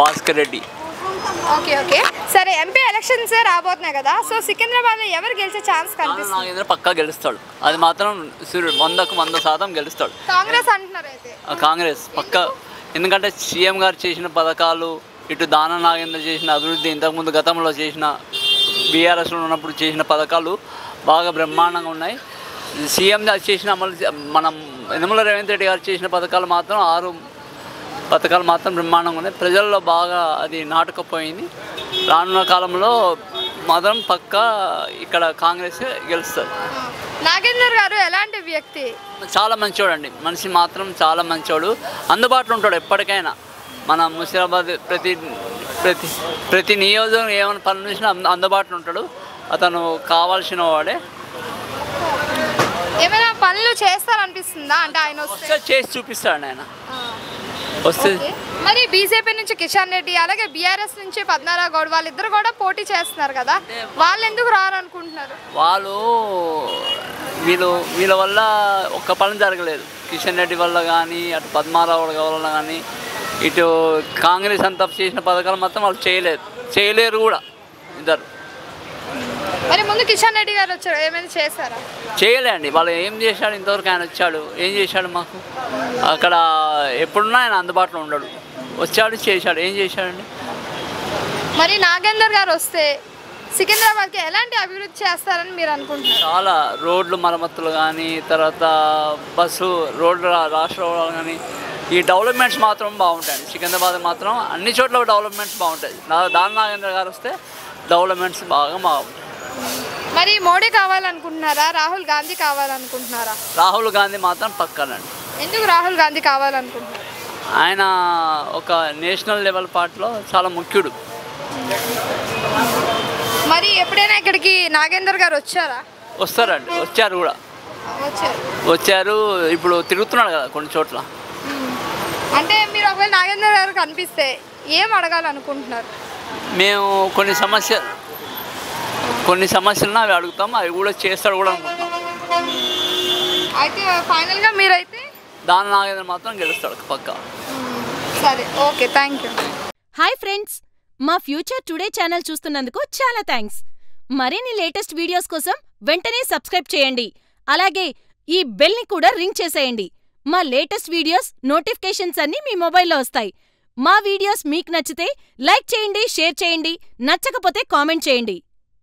Bhaskar Reddy. Okay okay సరే, MP elections రాబోతున్నాయి కదా, సో సికింద్రాబాద్లో ఎవరు గెలిచే ఛాన్స్ కనిపిస్తుంది? నాగేంద్ర పక్కా గెలుస్తాడు, అది మాత్రం 100కు 100% గెలుస్తాడు. కాంగ్రెస్ అంటున్నారు అయితే? కాంగ్రెస్ పక్కా, ఎందుకంటే సీఎం గారు చేసిన పథకాలు, ఇటు దాన నాగేంద్ర చేసిన అభివృద్ధి, ఇంతకుముందు గతంలో చేసిన బీఆర్ఎస్లో ఉన్నప్పుడు చేసిన పథకాలు బాగా బ్రహ్మాండంగా ఉన్నాయి. సీఎం చేసిన అమలు, మనం యనమల రేవంత్ రెడ్డి గారు చేసిన పథకాలు మాత్రం 6 పథకాలు మాత్రం బ్రహ్మాండంగా ఉన్నాయి. ప్రజల్లో బాగా అది నాటుకుపోయింది. రానున్న కాలంలో మాత్రం పక్కా ఇక్కడ కాంగ్రెస్ గెలుస్తుంది. నాగేందర్ గారు ఎలాంటి వ్యక్తి? చాలా మంచోడు అండి, మనిషి మాత్రం చాలా మంచోడు, అందుబాటులో ఉంటాడు ఎప్పటికైనా. మన ముషిరాబాద్ ప్రతి నియోజకవర్గం ఏమైనా పనులు చేసినా అందుబాటులో ఉంటాడు. అతను కావాల్సిన వాడే. ఏమైనా పనులు చేస్తారనిపిస్తుందా? అంటే ఆయన వస్తే చేసి చూపిస్తాడు ఆయన వస్తే. మరి బీజేపీ నుంచి కిషన్ రెడ్డి, అలాగే బీఆర్ఎస్ నుంచి పద్మనాభ గౌడ్, వాళ్ళిద్దరు కూడా పోటీ చేస్తున్నారు కదా, వాళ్ళు ఎందుకు రారనుకుంటున్నారు? వాళ్ళు వీళ్ళ వల్ల ఒక్క పని జరగలేదు. కిషన్ రెడ్డి వల్ల కానీ, అటు పద్మారావు వల్ల కానీ, ఇటు కాంగ్రెస్ అంతా చేసిన పథకాలు మొత్తం వాళ్ళు చేయలేరు కూడా ఇద్దరు. మరి ముందు కిషన్ రెడ్డి గారు వచ్చారు, ఏమైనా చేశారా? చేయలే అండి, వాళ్ళు ఏం చేశాడు ఇంతవరకు? ఆయన వచ్చాడు, ఏం చేశాడు? మాకు అక్కడ ఎప్పుడున్నా ఆయన అందుబాటులో ఉండడు, వచ్చాడు చేశాడు, ఏం చేశాడండి? మరి నాగేందర్ గారు వస్తే సికింద్రాబాద్కి ఎలాంటి అభివృద్ధి చేస్తారని మీరు అనుకుంటున్నారు? చాలా రోడ్లు మరమ్మతులు కానీ, తర్వాత బస్సు రోడ్లు రాష్ట్ర కానీ, ఈ డెవలప్మెంట్స్ మాత్రం బాగుంటాయి. సికింద్రాబాద్ మాత్రం అన్ని చోట్ల డెవలప్మెంట్స్ బాగుంటాయి. దాని నాగేంద్ర గారు వస్తే డెవలప్మెంట్స్ బాగా బాగుంటాయి. మరి మోడీ కావాలనుకుంటున్నారా, రాహుల్ గాంధీ కావాలనుకుంటున్నారా? రాహుల్ గాంధీ మాత్రం పక్కనండి. ఎందుకు రాహుల్ గాంధీ కావాలనుకుంటున్నారు? ఆయన ఒక నేషనల్ లెవెల్ పార్టీలో చాలా ముఖ్యుడు. మరి ఎప్పుడైనా ఇక్కడికి నాగేందర్ గారు వచ్చారా? వస్తారండి, వచ్చారు కూడా, వచ్చారు. ఇప్పుడు తిరుగుతున్నాడు కదా కొన్ని చోట్ల. అంటే మీరు ఒకవేళ నాగేందర్ గారు కనిపిస్తే ఏం అడగాలనుకుంటున్నారు? మేము కొన్ని సమస్యలను అవి అడుగుతాం, అవి కూడా చేస్తాడు కూడా అనుకుంటున్నాం. అయితే ఫైనల్గా మీరైతే దాని నాగేంద్ర మాత్రం గెలుస్తాడు పక్కా. సరే, okay, thank you. Hi friends, మా ఫ్యూచర్ టుడే ఛానల్ చూస్తున్నందుకు చాలా థ్యాంక్స్. మరిన్ని లేటెస్ట్ వీడియోస్ కోసం వెంటనే సబ్స్క్రైబ్ చేయండి. అలాగే ఈ బెల్ని కూడా రింగ్ చేసేయండి. మా లేటెస్ట్ వీడియోస్ నోటిఫికేషన్స్ అన్నీ మీ మొబైల్లో వస్తాయి. మా వీడియోస్ మీకు నచ్చితే లైక్ చేయండి, షేర్ చేయండి, నచ్చకపోతే కామెంట్ చేయండి.